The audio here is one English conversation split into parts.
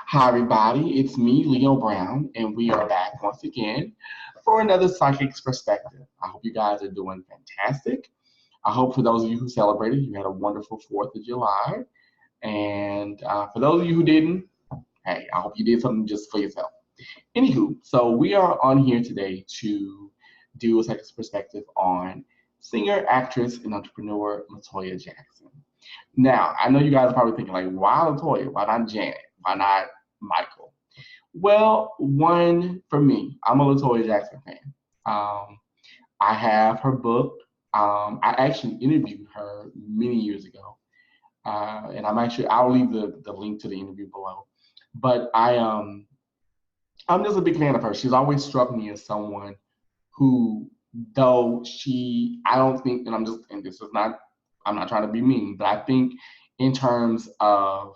Hi, everybody. It's me, Leo Brown, and we are back once again for another Psychic's Perspective. I hope you guys are doing fantastic. I hope for those of you who celebrated, you had a wonderful 4th of July. And for those of you who didn't, hey, I hope you did something just for yourself. Anywho, so we are on here today to do a Psychic's Perspective on singer, actress, and entrepreneur Toya Jackson. Now, I know you guys are probably thinking, like, why Latoya? Why not Janet? Why not Michael? Well, one, for me, I'm a Latoya Jackson fan. Um, I have her book. I actually interviewed her many years ago. And I'll leave the link to the interview below. But I'm just a big fan of her. She's always struck me as someone who, though I don't think, and this is not, I'm not trying to be mean, but I think in terms of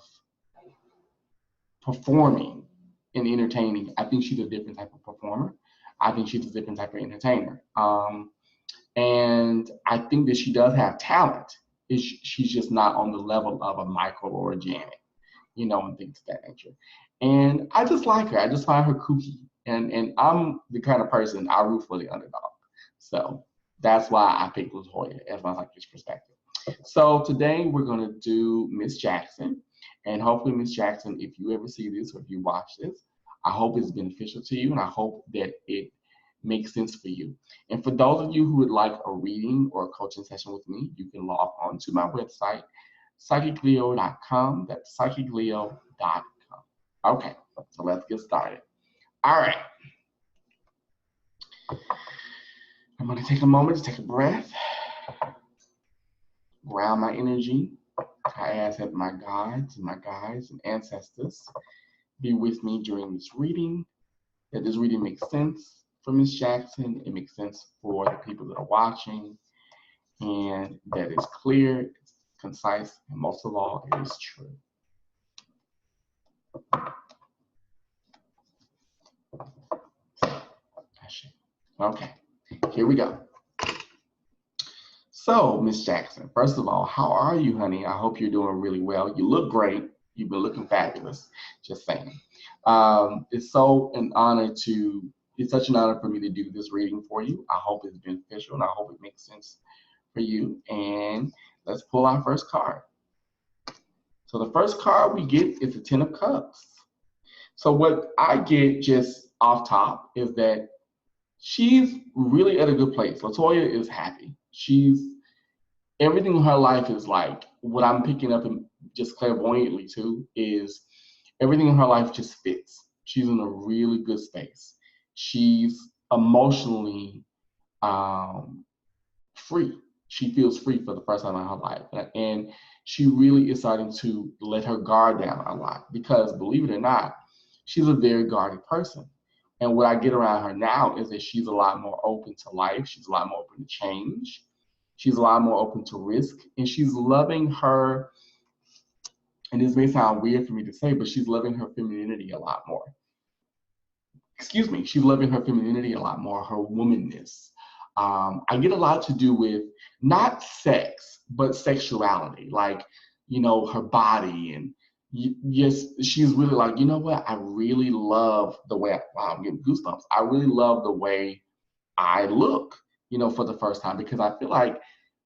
performing and entertaining, I think she's a different type of performer. I think she's a different type of entertainer. And I think that she does have talent. She's just not on the level of a Michael or a Janet, and things of that nature. And I just like her. I just find her kooky. And I'm the kind of person I root for the underdog. So that's why I picked Latoya as my psychic perspective. So today we're going to do Miss Jackson. And hopefully, Miss Jackson, if you ever see this or if you watch this, I hope it's beneficial to you and I hope that it makes sense for you. And for those of you who would like a reading or a coaching session with me, you can log on to my website, psychicleo.com. That's psychicleo.com. Okay, so let's get started. All right. I'm going to take a moment to take a breath, ground my energy. I ask that my guides and ancestors be with me during this reading, that this reading makes sense for Miss Jackson, it makes sense for the people that are watching, and that it's clear, it's concise, and most of all, it is true. Okay, here we go. So, Miss Jackson, first of all, how are you, honey? I hope you're doing really well. You look great. You've been looking fabulous. Just saying. It's such an honor for me to do this reading for you. I hope it's beneficial and I hope it makes sense for you. And let's pull our first card. So the first card we get is the 10 of Cups. So what I get just off top is that she's really at a good place. Latoya is happy. Everything in her life is like, what I'm picking up and just clairvoyantly too, is everything in her life just fits. She's in a really good space. She's emotionally free. She feels free for the first time in her life. And she really is starting to let her guard down a lot because, believe it or not, she's a very guarded person. And what I get around her now is that she's a lot more open to life. She's a lot more open to change. She's a lot more open to risk. And she's loving her, and this may sound weird for me to say, but she's loving her femininity a lot more. She's loving her femininity a lot more, her womanness. I get a lot to do with not sex, but sexuality, like, her body. And yes, she's really like, you know what? I really love the way, wow, I'm getting goosebumps. I really love the way I look, for the first time, because I feel like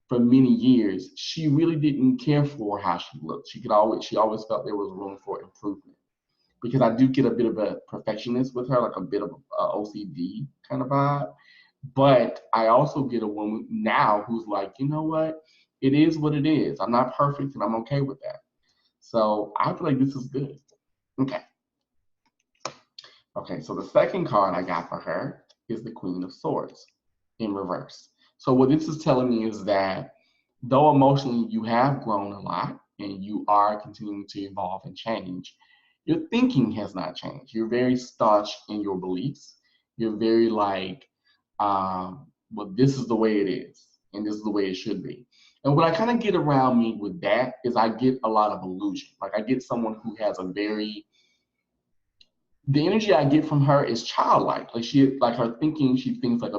for many years, she really didn't care for how she looked. She always felt there was room for improvement, because I do get a bit of a perfectionist with her, like a bit of a OCD kind of vibe. But I also get a woman now who's like, you know what? It is what it is. I'm not perfect and I'm okay with that. So I feel like this is good. Okay. Okay, so the second card I got for her is the Queen of Swords in reverse. So what this is telling me is that though emotionally you have grown a lot and you are continuing to evolve and change, your thinking has not changed. You're very staunch in your beliefs. You're very like, well, this is the way it is, and this is the way it should be. And what I kind of get around me with that is I get a lot of illusion. Like I get someone who has the energy I get from her is childlike. Like her thinking, she thinks like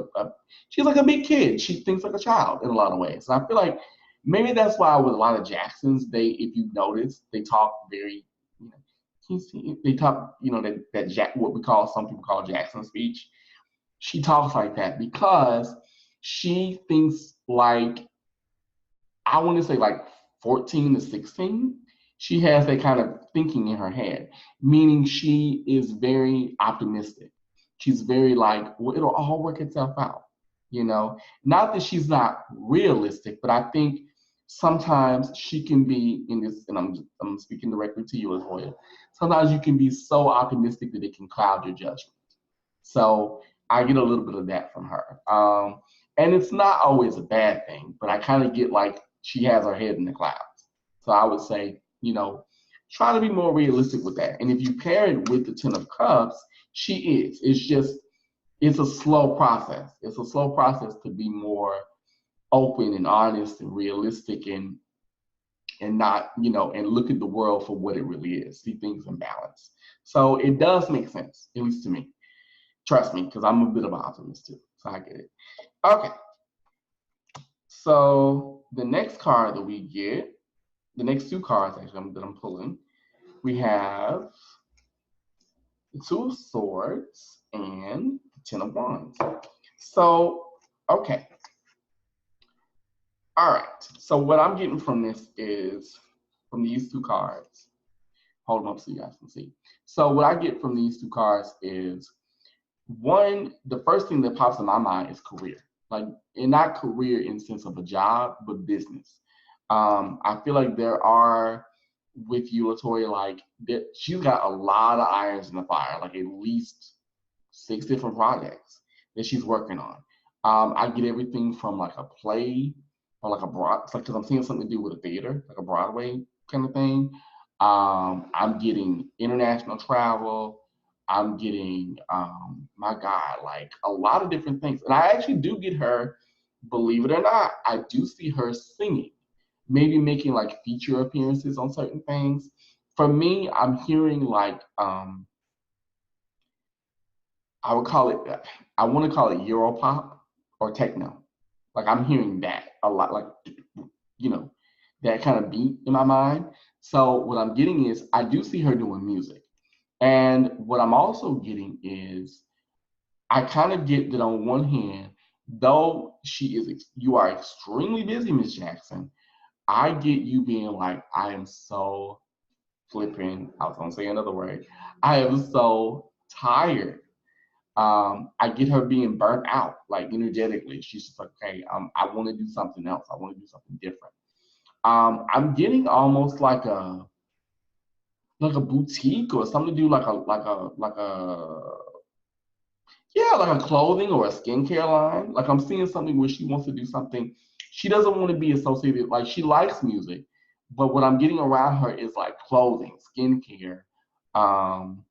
she's like a big kid. She thinks like a child in a lot of ways. And I feel like maybe that's why with a lot of Jacksons, if you notice, they talk very they talk, that Jack, what we call, some people call Jackson speech. She talks like that because she thinks like, I want to say like 14 to 16. She has that kind of thinking in her head, meaning she is very optimistic. She's very like, well, it'll all work itself out, you know. Not that she's not realistic, but I think sometimes she can be in this, and I'm speaking directly to you, Latoya. Sometimes you can be so optimistic that it can cloud your judgment. So I get a little bit of that from her. And it's not always a bad thing, but I kind of get like she has her head in the clouds. So I would say, try to be more realistic with that. And if you pair it with the Ten of Cups, she is. It's a slow process. It's a slow process to be more open and honest and realistic and not, and look at the world for what it really is. See things in balance. So it does make sense, at least to me. Trust me, because I'm a bit of an optimist too. So I get it. Okay. So the next card that we get, the next two cards actually that I'm pulling, we have the Two of Swords and the Ten of Wands. So, okay. All right. So what I'm getting from this is, from these two cards, hold them up so you guys can see. So what I get from these two cards is, one, the first thing that pops in my mind is career. Like, and not career in the sense of a job, but business. I feel like there are, with you, Latoya, like that she's got a lot of irons in the fire, like at least 6 different projects that she's working on. I get everything from like a play or like a broad, it's like, because I'm seeing something to do with a theater, like a Broadway kind of thing. I'm getting international travel. I'm getting, my God, like a lot of different things. And I actually do get her, believe it or not, I do see her singing, maybe making like feature appearances on certain things. For me, I'm hearing like, I would call it, I want to call it Europop or techno. Like I'm hearing that a lot, like, that kind of beat in my mind. So what I'm getting is I do see her doing music. And what I'm also getting is I kind of get that on one hand, though you are extremely busy, Miss Jackson, I get you being like, I am so flipping, I was gonna say another word, I am so tired. I get her being burnt out, like energetically. She's just like, okay, I want to do something else. I want to do something different. I'm getting almost like a boutique or something to do like a clothing or a skincare line. Like I'm seeing something where she wants to do something. She doesn't want to be associated, like she likes music, but what I'm getting around her is like clothing, skincare, um,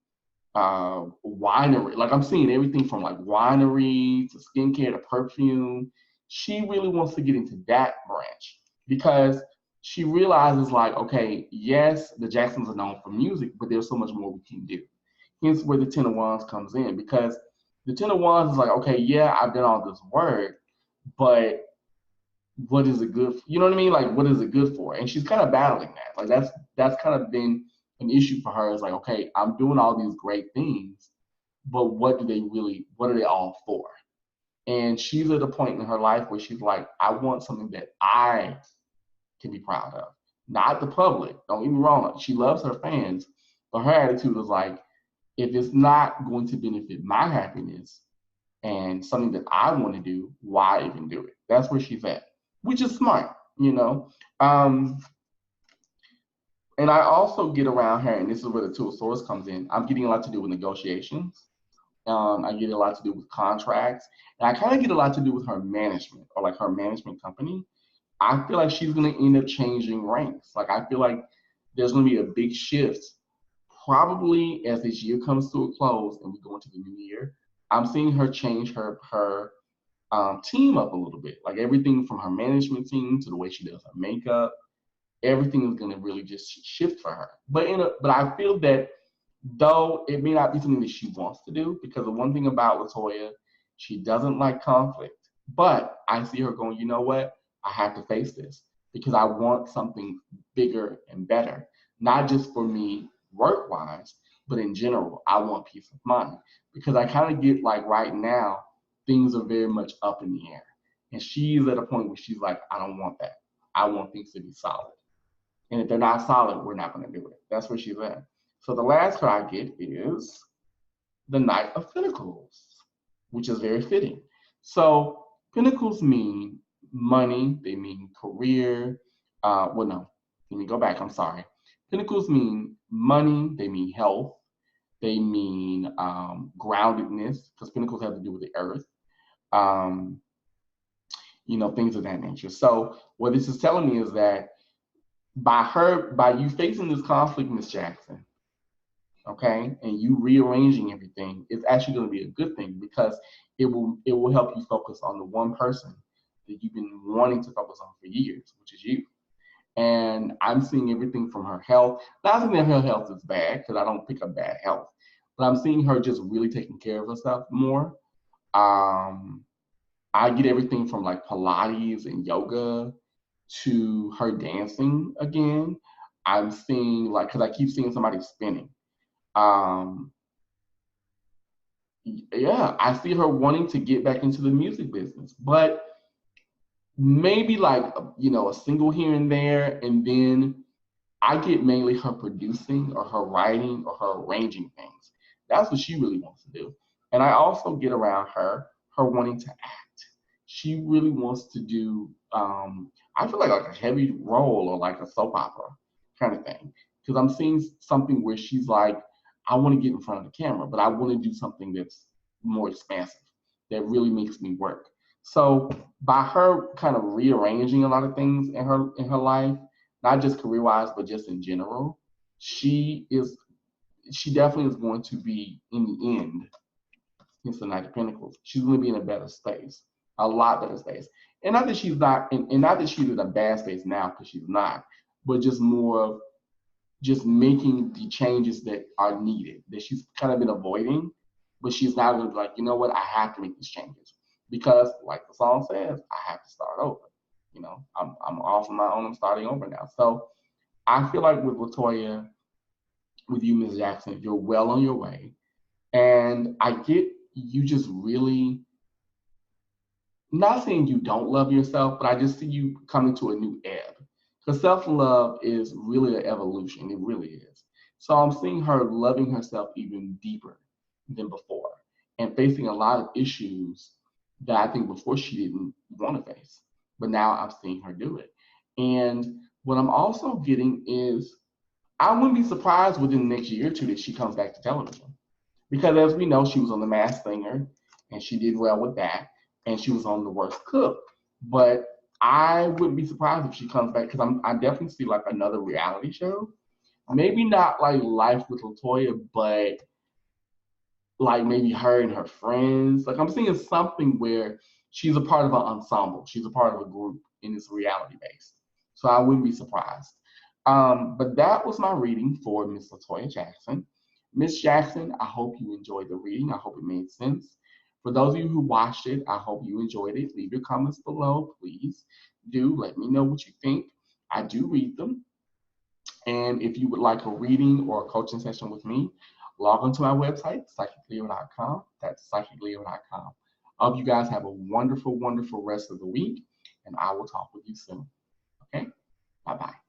winery. Like I'm seeing everything from like winery to skincare to perfume. She really wants to get into that branch because she realizes like, okay, yes, the Jacksons are known for music, but there's so much more we can do. Hence where the Ten of Wands comes in, because the Ten of Wands is like, okay, yeah, I've done all this work, but what is it good for? You know what I mean? Like, what is it good for? And she's kind of battling that. Like that's kind of been an issue for her. Is like, okay, I'm doing all these great things, but what are they all for? And she's at a point in her life where she's like, I want something that I can be proud of, not the public. Don't get me wrong. She loves her fans, but her attitude is like, if it's not going to benefit my happiness and something that I want to do, why even do it? That's where she's at, which is smart, you know. And I also get around her, and this is where the Two of Swords comes in. I'm getting a lot to do with negotiations. I get a lot to do with contracts, and I kind of get a lot to do with her management or like her management company. I feel like she's going to end up changing ranks. Like I feel like there's going to be a big shift probably as this year comes to a close and we go into the new year. I'm seeing her change her team up a little bit. Like everything from her management team to the way she does her makeup, everything is going to really just shift for her. But I feel that though it may not be something that she wants to do, because the one thing about Latoya, she doesn't like conflict. But I see her going, you know what? I have to face this because I want something bigger and better, not just for me, work-wise, but in general, I want peace of mind because I kind of get like right now, things are very much up in the air. And she's at a point where she's like, I don't want that. I want things to be solid. And if they're not solid, we're not going to do it. That's where she's at. So the last card I get is the Knight of Pentacles, which is very fitting. So Pentacles mean money, they mean career. Well, no, let me go back. I'm sorry. Pentacles mean money, they mean health, they mean groundedness, because Pentacles have to do with the earth. Things of that nature. So what this is telling me is that by you facing this conflict, Miss Jackson, okay, and you rearranging everything, it's actually going to be a good thing because it will help you focus on the one person that you've been wanting to focus on for years, which is you. And I'm seeing everything from her health. Not saying that her health is bad, because I don't pick up bad health, but I'm seeing her just really taking care of herself more. I get everything from like Pilates and yoga to her dancing again. I'm seeing like, because I keep seeing somebody spinning. Yeah, I see her wanting to get back into the music business, but maybe like, a single here and there. And then I get mainly her producing or her writing or her arranging things. That's what she really wants to do. And I also get around her wanting to act. She really wants to do, I feel like a heavy role or like a soap opera kind of thing. Because I'm seeing something where she's like, I want to get in front of the camera, but I want to do something that's more expansive, that really makes me work. So by her kind of rearranging a lot of things in her life, not just career-wise, but just in general, she definitely is going to be, in the end, it's the Knight of Pentacles. She's going to be in a better space, a lot better space. And not that she's not, and not that she's in a bad space now, because she's not, but just more of just making the changes that are needed, that she's kind of been avoiding, but she's now going to be like, you know what, I have to make these changes. Because, like the song says, I have to start over. I'm off on my own, I'm starting over now. So I feel like with Latoya, with you, Ms. Jackson, you're well on your way. And I get you just really, not saying you don't love yourself, but I just see you coming to a new ebb. Because self-love is really an evolution. It really is. So I'm seeing her loving herself even deeper than before and facing a lot of issues that I think before she didn't want to face. But now I'm seeing her do it. And what I'm also getting is I wouldn't be surprised within the next year or two that she comes back to television. Because as we know, she was on The Masked Singer and she did well with that. And she was on The Worst Cook. But I wouldn't be surprised if she comes back, because I definitely see like another reality show. Maybe not like Life with Latoya, but like maybe her and her friends. Like I'm seeing something where she's a part of an ensemble. She's a part of a group and it's reality based. So I wouldn't be surprised. But that was my reading for Miss Latoya Jackson. Miss Jackson, I hope you enjoyed the reading. I hope it made sense. For those of you who watched it, I hope you enjoyed it. Leave your comments below, please. Do let me know what you think. I do read them. And if you would like a reading or a coaching session with me, log onto my website, psychicleo.com. That's psychicleo.com. I hope you guys have a wonderful, wonderful rest of the week, and I will talk with you soon. Okay? Bye-bye.